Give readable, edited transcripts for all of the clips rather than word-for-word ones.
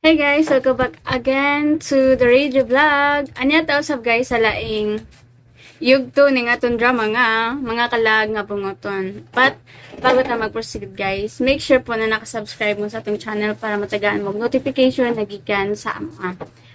Hey guys, welcome back again to the radio vlog. Anya ta usab guys sa laing yugto ning aton drama nga mga kalag nga bungoton. But bago ta mag-proceed guys, make sure po na naka-subscribe mo sa atong channel para matagaan mo notification na gikan sa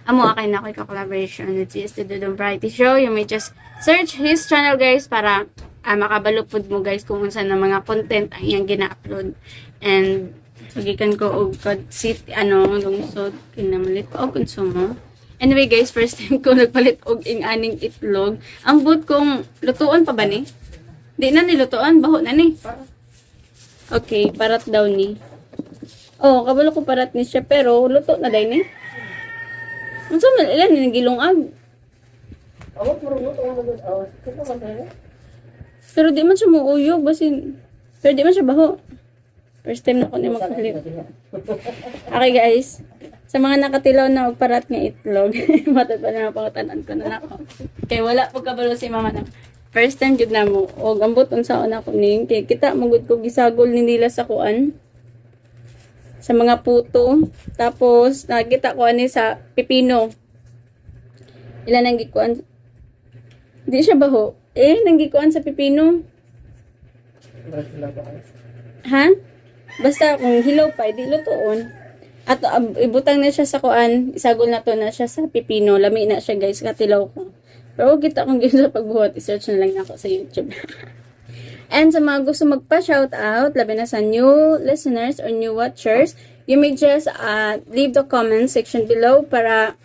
amo akay na ko collaboration with the Dudong Variety Show. You may just search his channel guys para makabalupod mo guys kung unsa na mga content ang iyang gina-upload. And pagikan ko og city lungsod kinamalit og konsumo. Anyway guys, first time ko nagpalit og aning itlog. Ang but kong lutuon pa ba ni? Di na nilutuan, baho na ni. Okay, parat daw ni. Oh, kabalo ko parat ni siya pero luto na dai ni. Unsa man ilan ni gilungag? Awak marunot ang mga awas. Kita man tayo. Pero di man siya muuyog basin. Pero di man siya baho. First time na ko ni magpalit. Okay guys. Sa mga nakatilaw na parat nga itlog, matod pa na pangutanan ko na ako. Kay wala po kabalo si mama na. First time jud na mo. O gambot unsa na ko ning kay kita magud ko gisagol ni nila sa kuan. Sa mga puto. Tapos nakita ko ani sa pipino. Ilan nang gikuan. Di siya baho. Nang gikuan sa pipino. Ha? Basta kung hilaw pa, di lutoon. At ibutang na siya sa kuan, isagol na to na siya sa pipino. Lami na siya guys, katilaw ko. Pero kita kung gusto sa pagbuhat, isearch na lang ako sa YouTube. And sa mga gusto magpa-shoutout, labi na sa new listeners or new watchers, you may just leave the comment section below para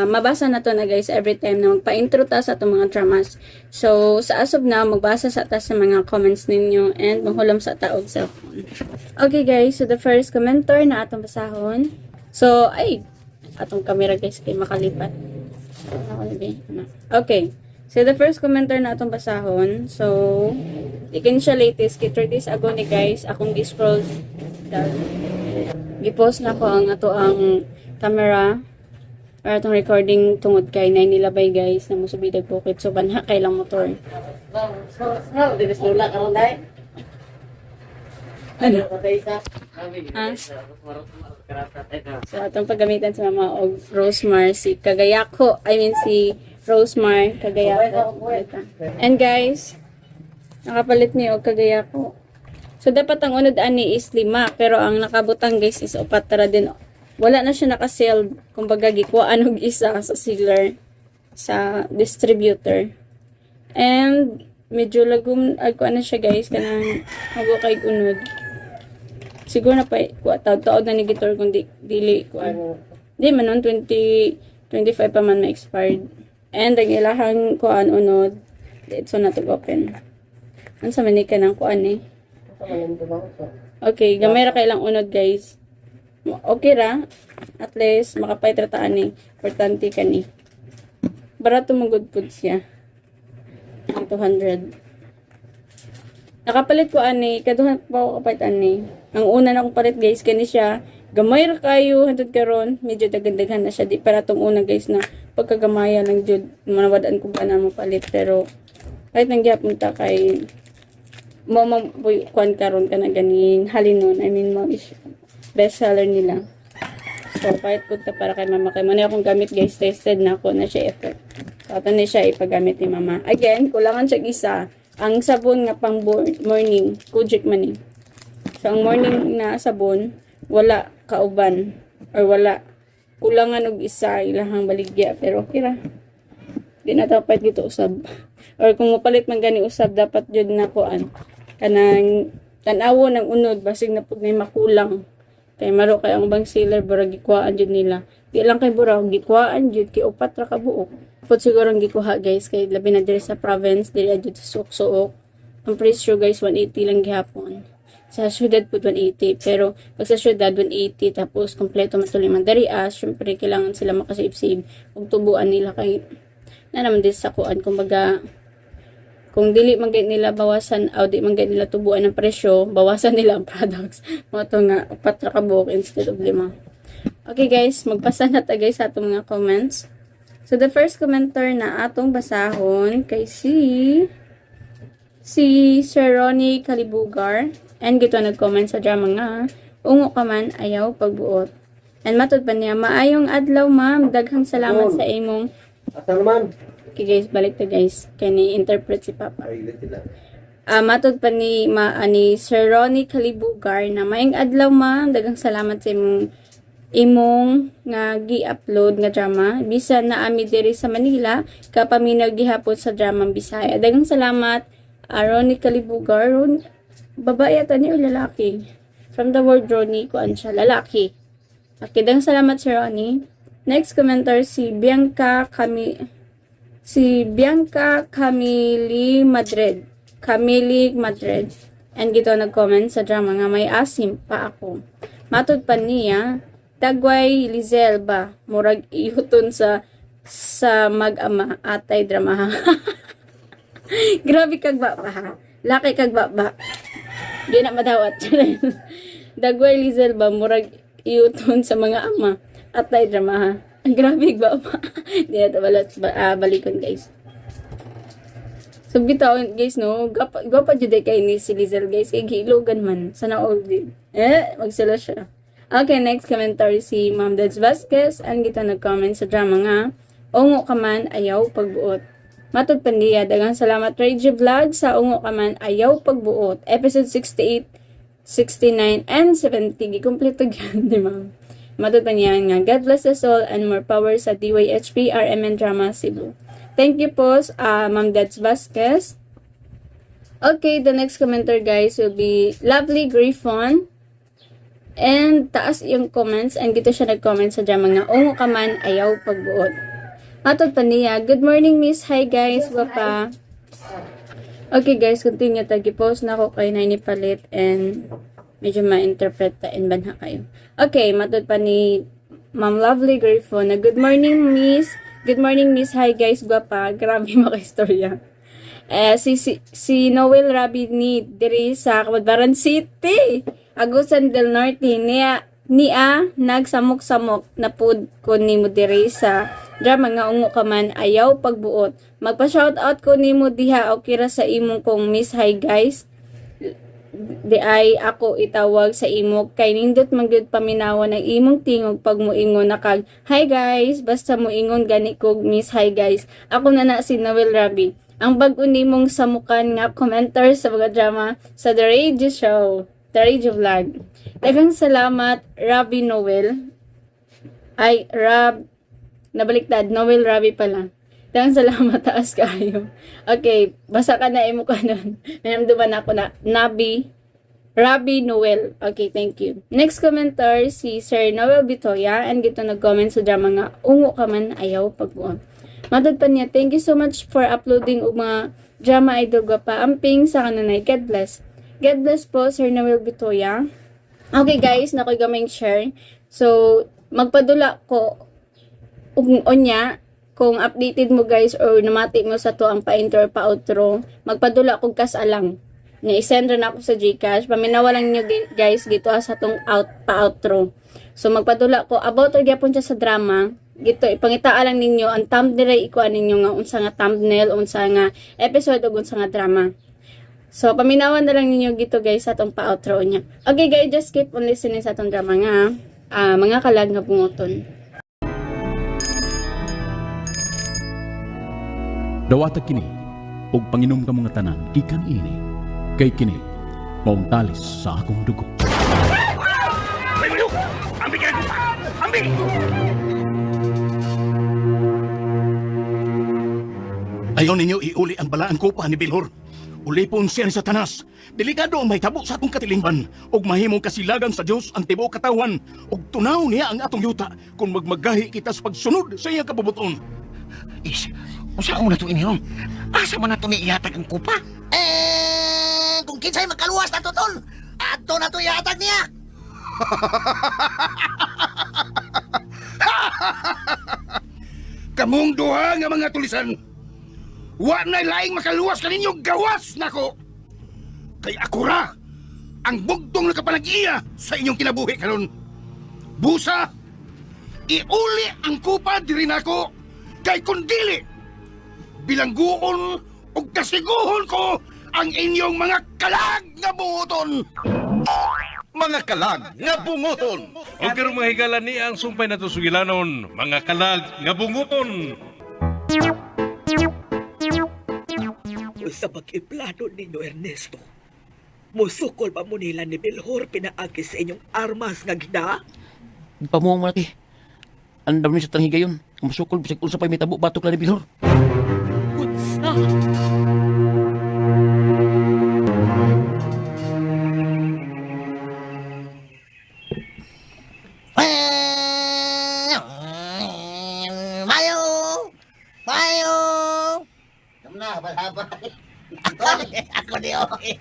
mabasa na to na guys every time na magpa-intro ta sa itong mga dramas. So, sa as of now, magbasa sa ta sa mga comments ninyo and manghulam sa taog cellphone. Okay guys, so the first commenter na atong basahon. So, atong camera guys kay makalipat. Okay. So, the first commenter na atong basahon. So, ikin siya latest, kay 30 days ago ni guys, akong gi-scroll down. Gi-post na ko ang ang camera para itong recording tungod kay 9 nilabay guys na musubidag bukit. So, banha kay lang motor. Di ba sula ka ron dai? Ano? Ha? So, atong paggamitan sa mama og Rosemar, si Kagayako, si Rosemar Kagayako. And guys, nakapalit niyo og Kagayako. So, dapat ang unod ani is 5, pero ang nakabutang guys is 4 tara din. Wala na siya naka-sell, kumbaga gikuhaan og isa sa seller sa distributor. And medyo lagum agkuan na siya guys kanang hago kay unod. Siguro na pa taod na ni gitor kung dili kuan. Di man non 2025 pa man ma-expired. And ang ilahang kuan unod, it's not to open. Unsa man ni kanang kuan ni? Okay, gamay ra kay lang unod guys. Okay ra, at least makapaitrataan ni importante kani. Barato mo good food siya. Ang 200. Nakapalit ko ani, kaduhan pa ako kapait ani. Ang una na akong palit guys kani siya. Gamay ra kayo hantod karon, medyo dagandaghan na siya di para tong una guys na pagkagamaya lang jud manawadaan ko ba na mo palit pero kahit nang gyapon ta kay mo kuan karon kana ganin halinon. I mean mo is best seller nila. So, kahit punta para kay mama. Kay muna akong gamit guys. Tested na ako na siya effect. So, ito na siya ipagamit ni mama. Again, kulangan siya isa. Ang sabon nga pang morning. Kujik man eh. So, ang morning na sabon, wala kauban. Or wala. Kulangan og isa. Ilahang baligya. Pero okay ra. Di na tapat dito usab. Or kung mapalit man gani usab, dapat yun na kuan. Kanang tanawo ng unod. Basig na pag may makulang. Kay maro kay ang bang seller bara gikuhaan jud nila. Di lang kay bura gikuhaan jud kay upat ra ka buok. Pud siguro ang gikuha guys kay labi na diri sa province diri jud sa Suok-Suok. Ang presyo guys 180 lang gihapon. Sa syudad pud 180 pero pag sa syudad 180 tapos kompleto matuli man diri syempre kailangan sila makasave-save ug tubuan nila kay na naman din sa kuan kumbaga kung dili man gid nila bawasan o di man gid nila tubuan ng presyo, bawasan nila ang products. Mo to nga 4 ra ka buok instead of 5. Okay guys, magpasa na ta guys sa atong mga comments. So the first commenter na atong basahon kay si Sir Ronnie Kalibugar and gito nag-comment sa drama nga ungo ka man ayaw pagbuot. And matod pa niya, maayong adlaw ma'am, daghang salamat sa imong. Asa naman? Okay guys, balik to guys. Kaya ni-interpret si Papa. Matod pa ni Sir Ronnie Kalibugar na maayong adlaw ma'am, daghang salamat sa imong nga gi-upload nga drama. Bisan na ami diri sa Manila, kapaminaw gihapon sa drama Bisaya. Daghang salamat, Ronnie Kalibugar. Babae ata ni o lalaki? From the word Ronnie, kuan siya, lalaki. Okay, daghang salamat Sir Ronnie. Next commenter si Bianca Camili Madrid. And gito nag-comment sa drama nga may asim pa ako. Matod pa niya, Dagway Lizel ba? Murag ihuton sa mag-ama atay drama. Grabe kag ba ha? Laki kag ba? Di na madawat. Dagway Lizel ba? Murag ihuton sa mga ama atay drama ha? Grabe ba? Di na balikon guys. So bitaw guys no, gwapa jud kay ni si Lizel guys, kay gilogan man sana all din. Magsala siya. Okay, next commentary si Ma'am Deds Vasquez and kita nag-comment sa drama nga ungo ka man ayaw pagbuot. Matod pandiya, daghang salamat Radio Vlog sa ungo ka man ayaw pagbuot. Episode 68, 69 and 70 gikumpleto gyud di ma'am. Matod pandiya nga God bless us all and more power sa DYHP RMN Drama Cebu. Thank you po, Ma'am Deds Vasquez. Okay, the next commenter guys will be Lovely Griffon. And taas yung comments and gito siya nag-comment sa drama nga ungo ka man ayaw pagbuot. Matod pa niya, good morning miss, hi guys, wapa. Okay guys, continue tagi post na ako kay Naini Palit and medyo ma-interpret ta and banha kayo. Okay, matod pa ni Ma'am Lovely Griffon na good morning miss, hi guys, gwapa. Grabe maka-istorya. Si Noel Rabi ni diri sa Camadbaran City, Agusan del Norte niya nagsamok-samok na pud ko nimo diri sa drama nga ungo ka man ayaw pagbuot. Magpa-shoutout ko nimo diha o kira sa imong kong miss, hi guys. Di ay ako itawag sa imo kay nindot magyud paminawan ang imong tingog pag moingon na kag hi guys, basta moingon gani kog miss, hi guys. Ako na si Noel Rabi, ang bag-o nimong samukan nga commenter sa mga drama sa The Radio Show, The Radio Vlog. Daghang salamat Rabi Noel. Nabaliktad, Noel Rabi pala. Daghang salamat, taas kayo. Okay, basa ka na imo kanon. Nanamduman ako na Rabi Noel. Okay, thank you. Next commenter si Sir Noel Bitoya and gito nag-comment sa drama nga ungo ka man ayaw pagbuon. Matod pa niya, thank you so much for uploading og mga drama idol gwapa. Amping sa kanunay. God bless. God bless po Sir Noel Bitoya. Okay guys, nakoy gamay share. So, magpadula ko unya kung updated mo guys or namati mo sa to ang pa-intro pa-outro, magpadula kog kasalang. Nga isend na ako sa GCash. Paminawa lang nyo guys dito sa tong pa-outro. So magpadula ko about or gyapon siya sa drama. Gito ipangitaa lang ninyo ang thumbnail ikuan ninyo nga unsa nga thumbnail, unsa nga episode ug unsa nga drama. So paminawan na lang ninyo gito guys sa tong pa-outro niya. Okay guys, just keep on listening sa tong drama nga mga kalag nga bungoton. Dawata kini ug panginom ka mga tanan gikan ini kay kini maong talis sa akong dugo. Ambi kay ko. Ambi. Ayaw ninyo iuli ang balaan ko pa ni Bilhor. Ulipon siya ni Satanas. Delikado ang may tabo sa atong katilingban. Og mahimong kasilagan sa Dios ang tibuok katawan. Og tunaw niya ang atong yuta kung magmagahi kita sa pagsunod sa iyang kabubuton. Usa mo na ito inihom? Asa man na ito ni ihatag ang kupa? Kung kinsay makaluwas na tutol, ato na ito ihatag niya. Kamong duha nga mga tulisan. Wa na laing makaluwas kaninyo gawas nako. Kay ako ra ang bugtong nakapanag-iya sa inyong kinabuhi karon. Busa, iuli ang kupa diri nako kay kundili bilangguon ug kasiguhon ko ang inyong mga kalag nga bunguton. mga kalag nga bungoton. O pero mga higala ni ang sumpay na tusugilanon, mga kalag nga bunguton. Sa pag-iplano ninyo, Ernesto, musukol ba mo nila ni Belhor pinaagi sa inyong armas nga gina? Pamuang malaki. Ang dami sa tanghigayon. Masukol, bisag ulsa pa'y may tabo, batok lang ni Bilhor. Unsa? Mayo! Mayo! Kamu na, balabay. Ako di okay.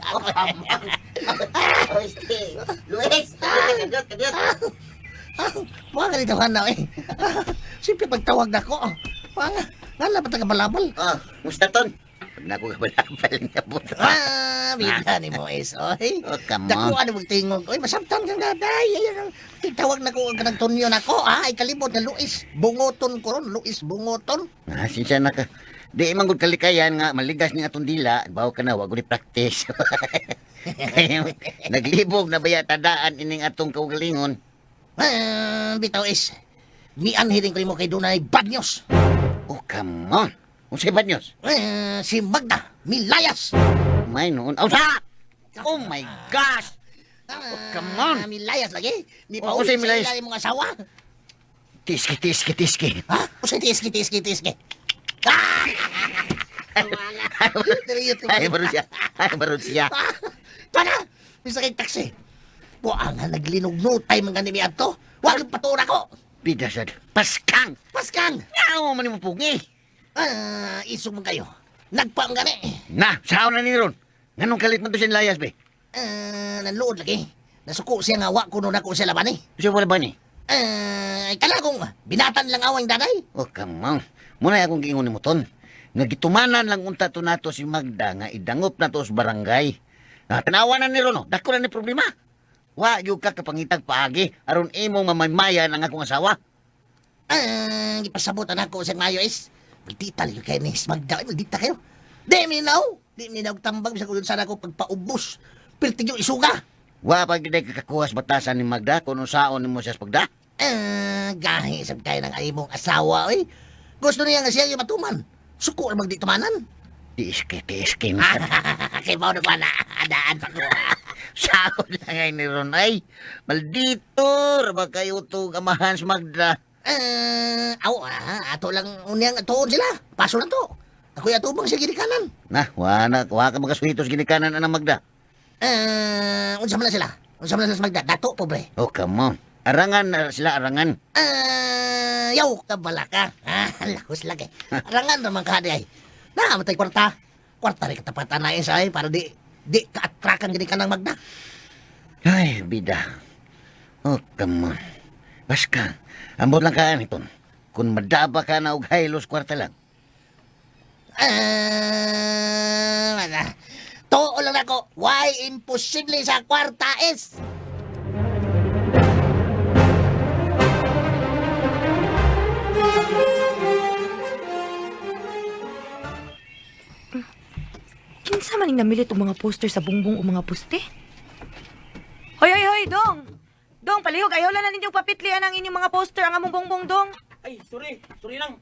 Luis! Kadiyot! Mga ganito ka na eh. Siyempre pagtawag na ko. Nga na patang balabal. Musta ton? Pag na ako kabalabal nga po. Bida ni mo is, oy. Oh, come Dako on. ano magtingog. Oy, masabtan kang daday. Ayan, titawag na ko ang kanang tunyo na ko. Ay, kalibot na Luis. Bungoton ko ron. Luis Bungoton. Sinsya na ka. Di manggod kalikayan nga maligas ni atong dila, bawo ka na wag ni practice. Kaya naglibog na baya tadaan ining atong kaugalingon. Bitaw is. Mian hiring ko mo kay Dunay bad news. Oh, come on. Unsay bad news? Si Magda Milayas. May noon. Oh my gosh. come on. Milayas lagi. Di Oh, pa si ulit Milayas. sa ilang mga asawa. Tiski. Ha? Usay tiski. Ay, baru siya. Tana! Bisa kay taksi. Buang nga naglinog-nutay mga nimi ato. Huwag patura ko. Bida sad. Paskang. Paskang! Yaw man mo pugi. Isog mo kayo. Nagpaang gani. Na, sao na ni ron. Nganong kalit man to siya layas be? Nanluod lagi. Nasuko siya nga wa kuno na ko siya laban eh. Siya wala ba ni? Kalagong binatan lang awang danay. Oh, come on. Muna akong giingon ni mo ton. Nagitumanan lang unta to nato si Magda nga idangop na to sa barangay. Tanawa na ni Rono, dako na ni problema. Wa yung ka kapangitag paagi, aron imong mamaymaya ng akong asawa. Gipasabutan ako sa ngayo is. Magdita lang kayo ni Magda. Magdita kayo. Di minaw tambang sa kung saan ako pagpaubos. Pirtig yung isuga. Wa pag di kakakuha sa batasan ni Magda kung saon ni mo siya sa pagda. Gahi sa kayo ng ayong asawa, oy. Gusto niya nga siya yung matuman. Suko na magditumanan. Tiiski. Kay Pao na pala, adaan pa ko. Sao na ngay ni Ron ay. Maldito, raba kayo to gamahan sa Magda. Ato lang unyang atuon sila. Paso na to. Ako'y atubang siya ginikanan. Nah, wa ka magasuhitos ginikanan na Magda. Unsa man na sila? Unsa man na sila sa Magda? Dato, pobre. Oh, come on. Arangan na sila, arangan. Yaw, kabala ka. Lahos lagi. Arangan naman ka di ay. Matay kwarta. Kwarta rin katapatan na isa ay para di ka-atrakan gini ka ng Magda. Ay, bida. Oh, come on. Baska, ambot lang ka niton. Kung madaba ka na og haylos kwarta lang. Too lang ako. Why imposible sa kwarta is? Kinsa man ning namilit og mga poster sa bungbong o mga poste? Hoy, Dong! Dong, palihog, ayaw lang na ninyong papitlian ang inyong mga poster ang among bongbong, Dong. Ay, sorry lang.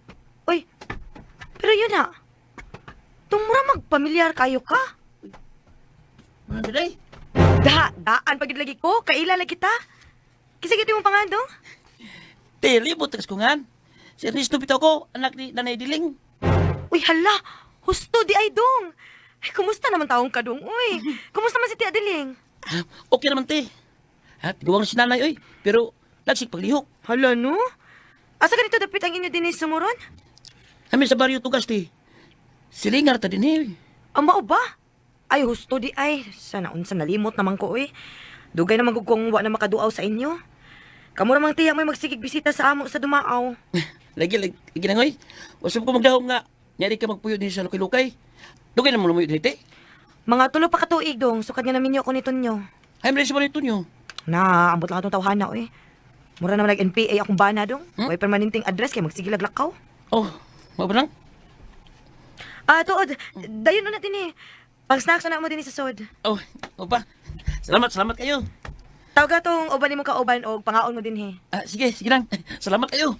Uy, pero yun na. Dong, mura magpamilyar kayo ka. Mga daday. Daan pagid lagi ko, kaila lagi kita. Kisagit yung pangan, Dong. Libot tas kungan. Si Ernesto bitaw ko, anak ni Nanay Diling. Uy, hala, husto di ay, Dong. Ay, kumusta naman taong ka, Dong? Uy, kumusta man si Tia Diling? Okay naman, te. At gawang si nanay, oy. Pero, lagsik paglihok. Hala, no? Asa ganito dapit ang inyo din sumuron? Kami sa baryo tugas, te. Silingar ta din, eh. Ang mao ba? Ay, husto di ay. Sana unsa nalimot naman ko, eh. Dugay naman kung wa na makaduaw sa inyo. Kamu namang tiyak may magsigig bisita sa amo sa Dumaaw. Lagi na, oy. Wasap ko magdahom nga. Nyari ka magpuyo din sa lukay-lukay. Dugay na mo lumuyo din, te. Mga tulo pa katuig, Dong. Sukad nga namin ko nito nyo. Ay, malis mo nito nyo. Na, ambot lang itong tawhana, eh. Mura naman nag-NPA akong bana, Dong. Way permanenteng address kay magsigilag-lakaw. Oh, mabarang? Tuod. Dayon na natin, eh. Pang-snacks na mo din sa sod. Oh, pa. Salamat kayo. Tawag tong uban mo kauban o pangaon mo din he. Sige, sige lang. Salamat kayo.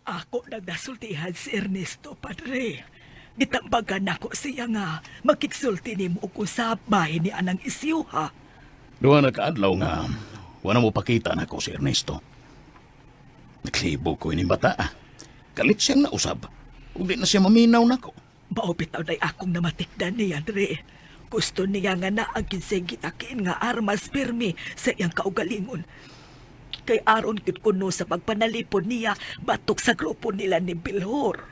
Ako nagdasultihan si Ernesto, padre. Gitambagan ako siya nga makiksulti ni mo ko sa bahay ni Anang Isiw, ha? Duha na kaadlaw nga, wala mo pakita na ko si Ernesto. Naklibo ko ining bata. Kalit siyang nausab. Uli na siya maminaw na ko. Maupitaw na'y akong namatikdan ni Andre. Gusto niya nga na ang kinseng gitakin nga armas pirmi sa iyang kaugalingon. Kay aron kit kuno sa pagpanalipod niya batok sa grupo nila ni Bilhor.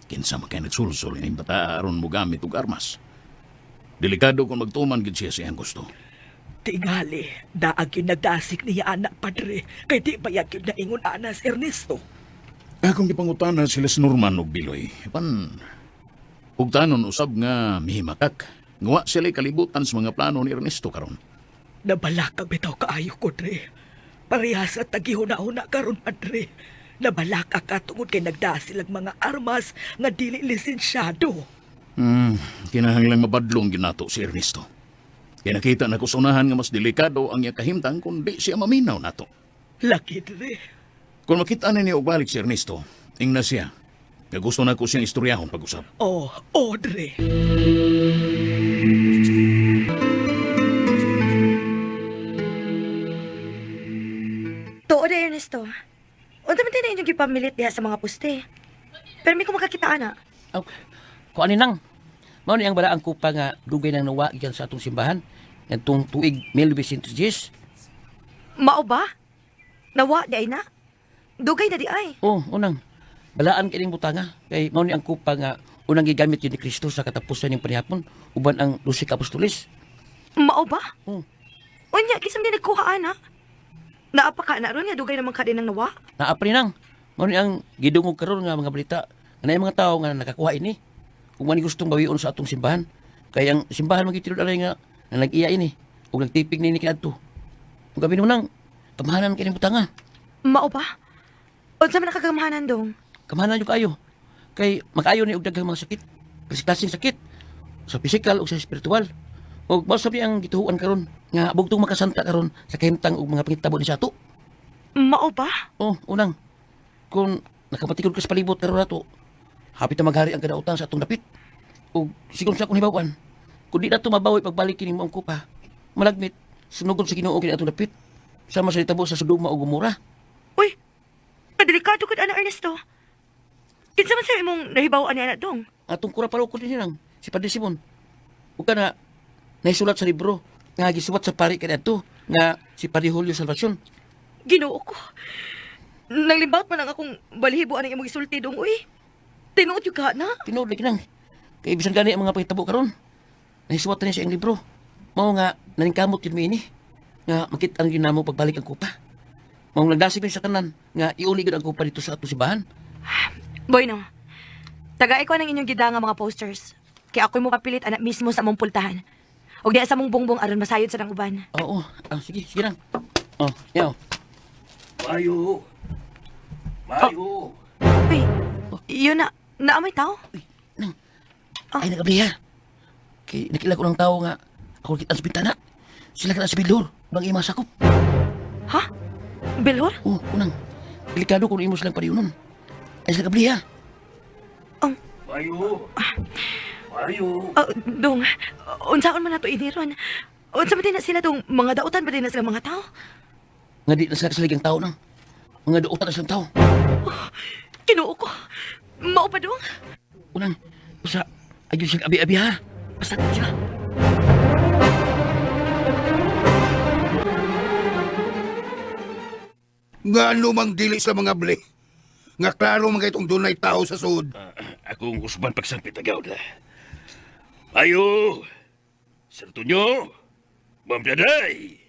Kinsa makay nagsulsol ining bata aron mo gamit og armas. Delikado kung magtuman gid siya siyang gusto. Tingali, daag yung nagdasik niya anak, padre. Kay di bayag yung naingon anas, Ernesto. Akong gipangutana sila si Norman og Biloy. Pan ugtanon usab nga mihimakak. Ngawa sila kalibutan sa mga plano ni Ernesto karon. Nabalakag bitaw kaayo ko, dre. Parehas at tagihuna-huna karon, padre. Nabalakag ka tungod kay nagdasil ang mga armas nga dili lisensyado. Kinahanglang mabadlong ginato si Ernesto. Kaya nakita na ko sa unahan nga mas delikado ang iya kahimtang kung di siya maminaw nato. Laki, dre. Kung makita na niya og balik si Ernesto, ingna siya. Nga gusto na ko siyang istoryahon pag-usap. Oh, dre. Tuo na Ernesto. Unta man tayo na inyong gipamilit diha sa mga poste. Pero may kumakakita ana. Kung ano nang, mao ni ang bala ang kupa nga dugay nang nawa gikan sa atong simbahan. Itong tuig 1910. Mao ba? Nawa di ay na? Dugay na di ay. Unang. Balaan kining butanga. Kay mao ni ang kupa nga unang gigamit yun ni Kristo sa katapusan ng panihapon. Uban ang 12 ka apostoles. Mao ba? Oo. Unya, kisam din nagkuha ana. Naapa ka na ron nga dugay naman ka din ng nawa. Naapa ni nang. Mao ni ang gidungog karon nga mga balita. Nga mga tao nga nakakuha ini. Kung man gustong bawion sa atong simbahan. Kaya ang simbahan magitulod alay nga nag-iya ini. Ug nagtipig ni kinadto. Ug gabi mo nang kamahanan kining butanga. Mao ba? Unsa man nakagamahanan dong? Kamahanan yung kayo. Kay makayo ni og daghang mga sakit. Klaseng sakit. Sa physical ug sa spiritual. Ug mao sabi ang gituhuan karon nga bugtong makasanta karon sa kahimtang ug mga pangitabo ni sato. Mao ba? Unang kung nakapatikod ka sa palibot karon nato, hapit na maghari ang kadautan sa atong dapit. Ug sigon sa akong hibawan, kung di nato mabawi pagbalik kini mo ang kupa, malagmit sunugon sa Ginoo kini atong dapit. Sama sa itabo sa Sodoma ug Gomora. Uy, padelikado ka ana Ernesto. Kinsa man sa imong nahibaw-an ni anak dong? Atong kura palo ko din lang, si Padre Simon. Ug kana naisulat sa libro nga gisuwat sa pari kadto nga si Padre Julio Salvacion. Ginoo ko. Nanglimbawt man ang akong balihibo ang imong isulti dong, uy. Tinuod yung ka na. Tinuod lagi nang. Kay bisan gani ang mga pangitabo karon. Naisuwat na niya sa iyang libro. Mao nga naningkamot yun mi ini. Nga makita ang ginamo pagbalik ang kupa. Mao nagdasig sa tanan nga iuli gid ang kupa dito sa atong simbahan. Boy no. Tagay ko ng inyong gida nga mga posters. Kaya ako'y mo kapilit anak mismo sa mong pultahan. Og di sa mong bongbong aron masayod sa nang uban. Oo. Sige lang. Yaw. Mayo. Mayo. Uy, yun na. Naamay tao? Ay, nagabliha. Kay nakilala ko ng tao nga ako kita sa bintana. Sila ka na sa bilor. Bang ima sakop. Ha? Bilhor? Unang. Delikado kung imo silang pariunon. Ay, sila kabliha. Mayo. Mayo. Dong, unsaon man nato iniron? Unsa man din na sila dong mga dautan ba din na sila mga tao? Nga di na sila kasaligang tao nang. Mga duotan na silang tao. Kinuo ko. Mao pa dong? Unang. Usa. Ayun silang abi-abi ha. Basta ko sila. Nga mang dili sa mga ble. Nga klaro mga itong dunay tao sa sud. Akong usban pagsangpit agaw na. Mayo. Sertunyo. Mamdaday.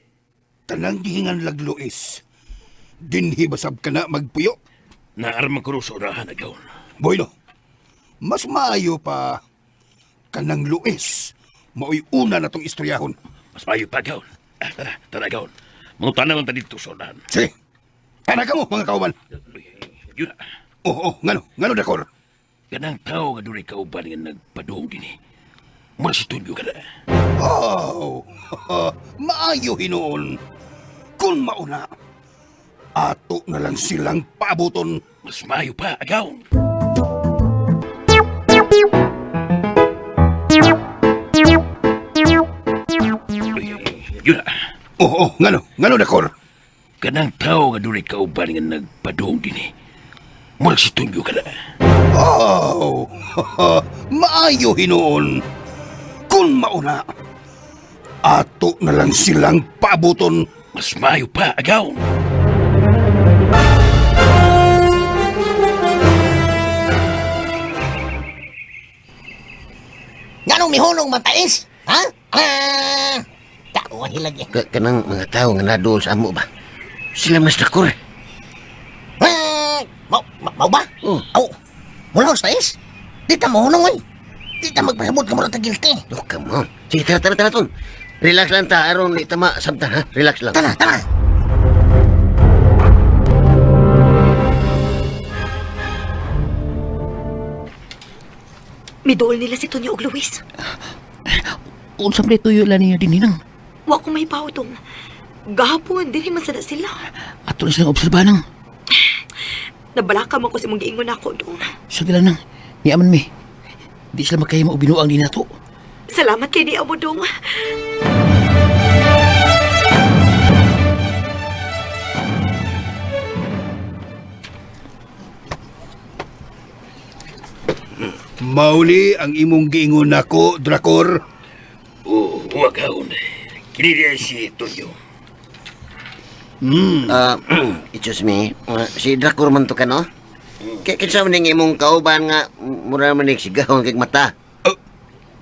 Tanang gihingan lagluis. Dinhi basab ka na magpuyo. Naarmang ko sa unahan agaw. Boyno, mas maayo pa kanang luis. Mao'y una na tong istoryahon. Mas mayo pa agaw. Tara agaw. Mga tanawan ta dito sa unahan. Sige, tanak ka mo mga kauban. Yun na. Oo, ngano dakor. Kanang tao nga doon kauban nga nagpadung din eh. Mura si Tunyo ka na. Oh, maayo hinoon. Kung mauna, ato na lang silang paabuton. Mas mayo pa, agaw. Yun na. Oo, ngano Dakor? Kanang tao nga doon kauban nga nagpadung din eh. Mura si Tunyo ka na. Oh, maayo hinoon. Kung mauna, ato na lang silang paabuton. Mas mayo pa, agaw. Nganong mihunong matais? Ha? Tako hilagi. Kanang mga tao nga nadol sa amo ba? Sila mas dakor. Mau ba? Au. Mula sa tais? Di ta mohunong oy. Di ta magpasabot ka mura ta guilty. Oh, come on. Sige, tara, Ton. Relax lang ta, aron di tama sabta, ha? Relax lang. Tara. Midool nila si Tonyo og Luis. Unsam na tuyo lang niya din ninang. Wa ko may pautong. Gahapon, dili man sada sila. Ato na silang obserbanang. Nabalaka man ko si mong giingon ako dong. Sige lang nang. Niyaman mi. Di sila magkaya mo binuang din nato. Salamat kay di amo dong. Mauli ang imong giingon nako, Drakor. Wagaw na. Kini diya si Tunyo. Excuse me. Si Dracor man to ka, no? Kinsa man ning imong kauban nga mura man ning sigaw kay mata.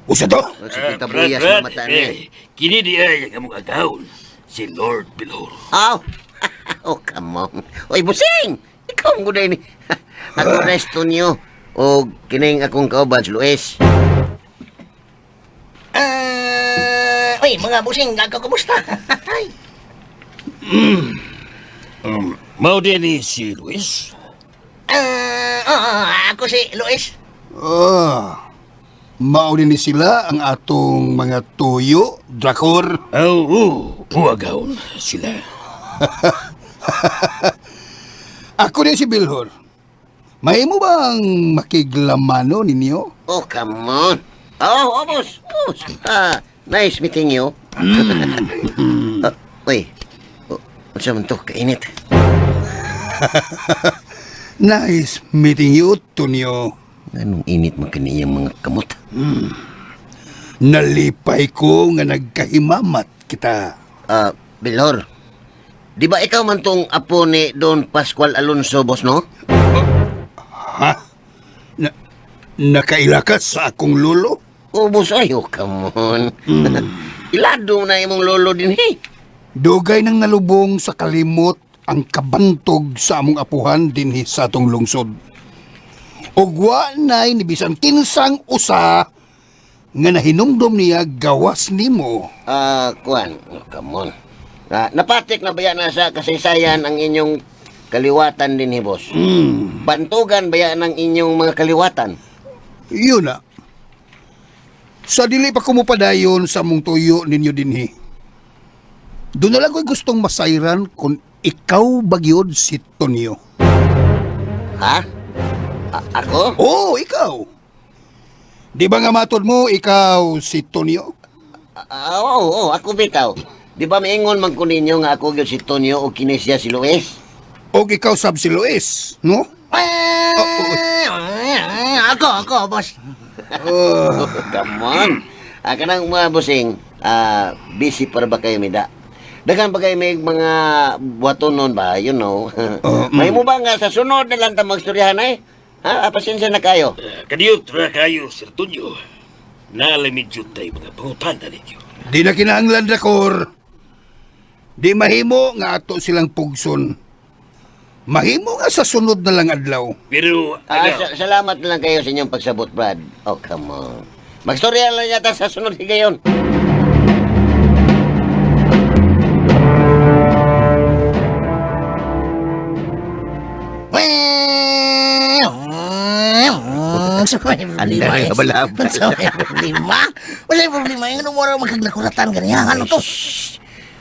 Usa to? Sige tabuyas na mata niya. Kini diya yung among agawon. Si Lord Bilor. Aw. Oh, come on. Oy, busing. Ikaw ang guday ni. Ako na Tonyo. O kining akong kauban si Luis. Uy, mga busing, kumusta? Mao din ni si Luis. Ako si Luis. Mauli ni sila ang atong mga tuyo, Drakor. Wagaw sila. Ako din si Bilhor. May mo bang makiglamano ninyo? Oh, come on. Oh, boss. Nice meeting you. Uy. Unsa man to kainit? Nice meeting you, Tunyo. Anong init man kaniyang mga kamot? Nalipay ko nga nagkahimamat kita. Bilhor. Di ba ikaw man tong apo ni Don Pascual Alonso, boss, no? Ha? Nakailakas sa akong lolo? Oh, boss, ayo, come on. Ilado na imong lolo din, hey. Dugay nang nalubong sa kalimot ang kabantog sa among apuhan dinhi sa atong lungsod. Ug wa nay ni bisan kinsang usa nga nahinumdom niya gawas nimo. Kuan, oh, come on. Napatik na baya na sa kasaysayan ang inyong kaliwatan din, hi, boss. Bantugan baya ng inyong mga kaliwatan. Yun na. Sa dili pa kumupadayon sa mong tuyo ninyo dinhi. Doon na lang ko'y gustong masayran kung ikaw bagyod si Tonyo. Ha? Ako? Oo, ikaw. Di ba nga matod mo, ikaw si Tonyo? Oo, ako bitaw. Di ba maingon man ko ninyo nga ako gyud si Tonyo o kinesya si Luis? O ikaw sab si Luis, no? Ako, boss. Come on. Kanang mga busing, busy para ba kayo, Mida? Dagan ba kayo may mga buwaton nun ba? You know. May mo ba nga sa sunod na lang ta magstoryahan ay? Ha? Pasensya na kayo. Kadiyot ra kayo, Sir Tunyo. Nalamid yun tayo mga pangutan na ninyo. Di na kinahanglan, Drakor. Di mahimo nga ato silang pugson. Mahimo nga sa sunod na lang adlaw. Pero, Salamat na lang kayo sa inyong pagsabot, Brad. Oh, come on. Magstoryahan lang yata sa sunod higayon. Unsa may problema? Andar nga balabal. Unsa may problema? Wala may problema. Yung mo rin magkagnakuratan ganyan. Ano to?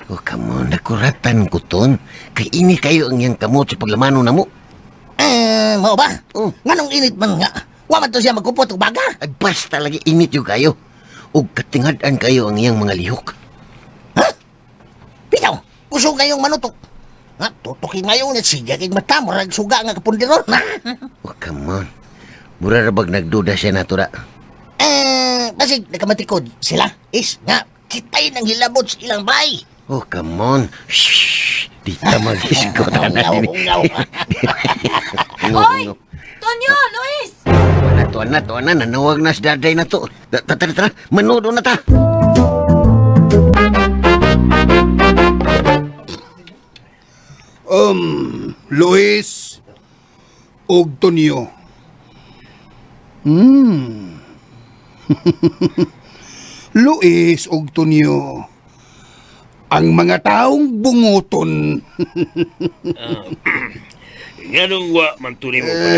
Oh, come on, nakuratan ko ton. Kay ini kayo ang yang kamot sa paglamano na mo. Mao ba? Nganong init man nga? Wa man to siya magkupot og baga. Ay, basta lagi init yung kayo. O katinghadan kayo ang iyang mga lihok. Bitaw, kusog ngayong manutok. Nga, tutukin ngayong nagsiga kay mata mo rag suga nga kapundiron. Oh, come on. Mura rabag nagduda siya na tura. Kasi nakamatikod sila. Nga, kitay nang hilabot sa ilang bay. Oh, come on. Shhh. Di ka mag-iskot. Ungaw. Hoy! Tonyo! Luis! Tuan na. Nanawag na si daday na to. Tara. Manodo na ta. Luis og Tonyo. Luis og Tonyo. Ang mga taong bunguton. Nga nung wa man tunay mo pa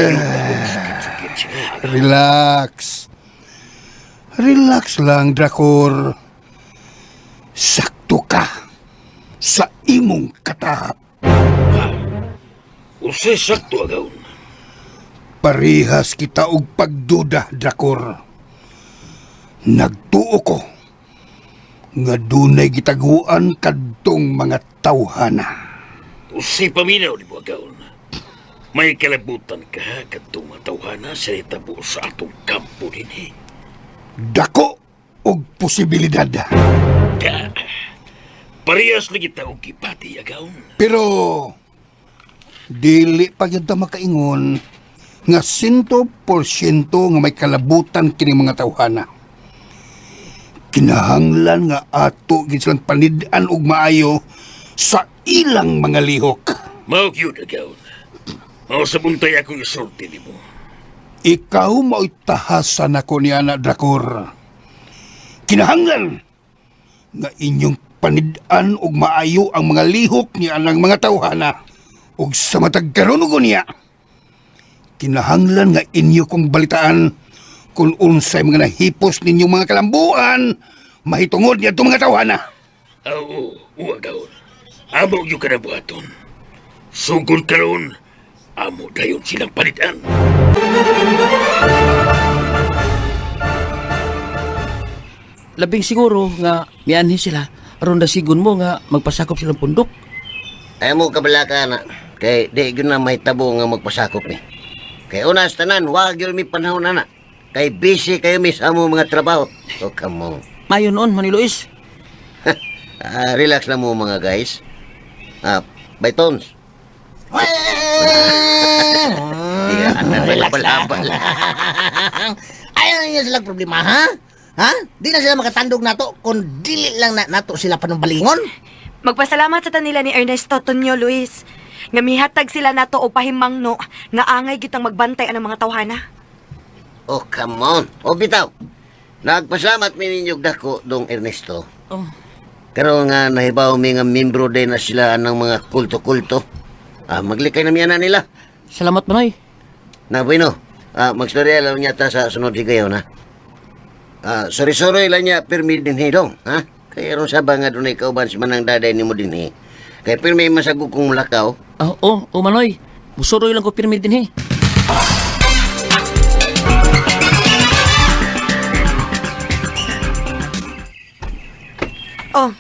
sakit siya. Relax lang, Drakor. Sakto ka sa imong katahap. Usay sakto agaw. Parihas kita og pagduda, Drakor. Nagtuo ko nga dunay gitaguan kadtong mga tawhana. Usay paminaw ni mo agaw. May kalabutan ka kadtong matawhana sa itabo sa atong kampo din. Dako og posibilidad. Parehas lagi ta og kipati agaw. Pero dili pa gyud ta makaingon nga 100% nga may kalabutan kini mga tawhana. Kinahanglan nga ato gid silang panid-an og maayo sa ilang mga lihok. Mao gyud agaw. Mao sa buntay akong isulti nimo. Ikaw mao'y tahasan ako ni Ana Drakor. Kinahanglan nga inyong panid-an og maayo ang mga lihok ni anang mga tawhana. Ug sa matag karon ug niya, kinahanglan nga inyo kong balitaan kung unsay mga nahipos ninyong mga kalambuan mahitungod niya itong mga tawhana. Oo, agaw. Amo yung kanabuhaton. Sugod karon, amo dayon silang palitan. Labing siguro nga mianhi sila aron dasigon mo nga magpasakop silang pundok. Ay mo kabalaka na. Kay di gyud na may tabo nga magpasakop ni. Kay unas tanan, wag gyud mi panahon na. Kay busy kayo mi sa among mga trabaho. Oh, come on. Mayon on, Manny Luis. Relax lang mo mga guys. Baytons. Ayaw na niya silang problema, ha? Ha? Di na sila makatandog nato kung dili lang nato sila panumbalingon. Magpasalamat sa tanila ni Ernesto, Tonyo, Luis. Nga mihatag sila nato o pahimangno nga angay gitang magbantay ang mga tawhana. Oh, come on. Oh, bitaw. Nagpasalamat mi ninyo dako, Dong Ernesto. Oh. Pero nga nahibaw mi nga membro din na sila ng mga kulto-kulto. Maglikay na miya na nila. Salamat, Manoy. Na bueno, magstorya lang niya ta sa sunod higayon, ha? Sorry lang niya, pirmi din dong, ha? Kaya ron sa nga doon kauban si manang daday ni mo din, Kaya pirmi masagog kong mulakaw. Manoy. Musuroy lang ko pirmi din, Oh,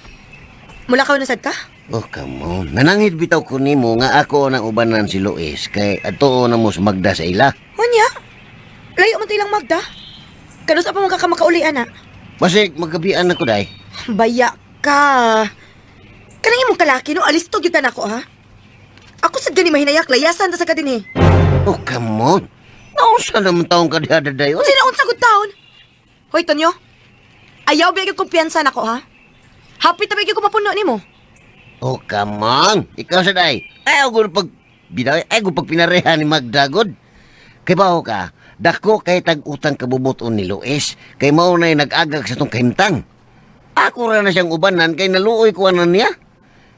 mula ka nasad ka? Oh, come on. Nanangid bitaw ko nimo nga ako nang ubanan si Luis kay ato na mo sa Magda sa ila. Hunya? Layo mo ilang Magda? Kanus pa magkakamakaulian na? Basig magabian ako day. Baya ka. Kanang imong kalaki no, alis to gyud na ako ha. Ako sad gani mahinayak layasan ta sa kadin Oh, come on. Nausa naman taong kadihada day. Unsa na unsa gud taon? Hoy Tonyo. Ayaw bigay kumpiyansa nako ha. Hapit na bigay ko mapuno nimo. Oh, come on. Ikaw sa day. Ayaw ko pag biday, ayaw ko pag pinarehan ni Magda god. Kay baho ka, dako kay tag-utang kabubuton ni Luis. Kay mao na nag-agag sa tong kahimtang. Ako ra na siyang ubanan kay naluoy ko anan niya.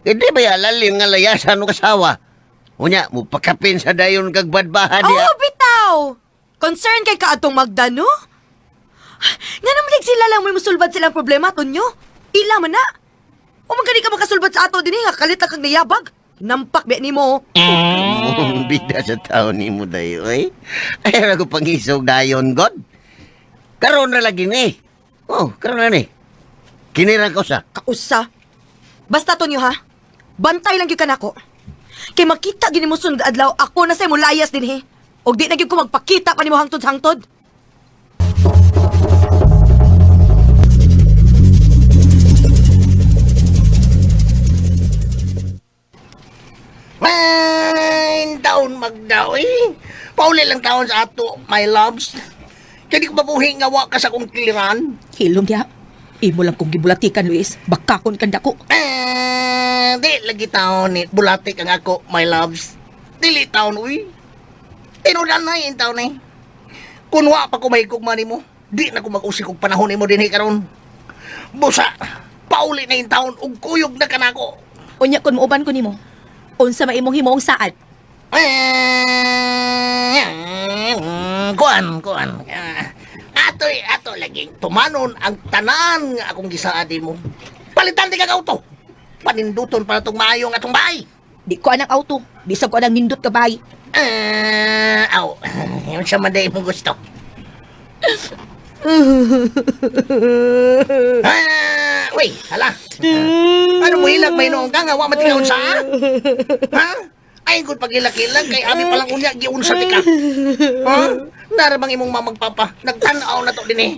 Kay di ba lalim nga layasan no kasawa. Unya, mo pakapin sa dayon kag badbaha diya. Oh, bitaw! Concern kay kaatong Magda, no? Nga naman sila lang may musulbad silang problema, Tonyo. Ila man na. O magkani ka makasulbad sa ato din nga kalit kag nayabag. Nampak biya nimo. Mong bida sa tao ni mo dayo, eh. Ay, ako pangisog dayon, God. Karoon na lagi ni. Oh, karoon na ni. Kinira ko sa. Kausa. Basta Tonyo ha. Bantay lang gyud kanako. Kay makita gini mo sunod adlaw ako na say mo layas din he. Og di na gyud ko magpakita pa nimo hangtod-hangtod. Ay, taon Magda, eh. Pauli lang taon sa ato, my loves. Kaya di ko mabuhi nga wa ka sa kong kiliran. Hilom ya. Imo lang kong gibulatikan, Luis. Bakakon kanda ko. Di lagi taon ni bulatik ang ako, my loves. Dili taon, uy. Tinudan na yung taon eh. Kung wa pa kumahigugma ni mo, di na ko mag-usik og panahon ni mo din karon. Busa, pauli na yung taon ug kuyog na ka na ako. Unya kon muuban ko nimo. Unsa may imong himoong saad? Kuan. Ato laging tumanon ang tanan nga akong gisaadi mo. Palitan di ka auto. Paninduton para itong maayong atong bahay. Di ko anang auto. Bisag ko anang nindot ka bay. Yung sa maday mo gusto. Uy, hala. Ano mo hilag may noong ka nga, wa matikaon sa? Ha? Ay, good pag-ilag-ilag, kay abi palang unya, giun sa tika. Ha? Narabang imong mamagpapa, nagtanaw na to din eh.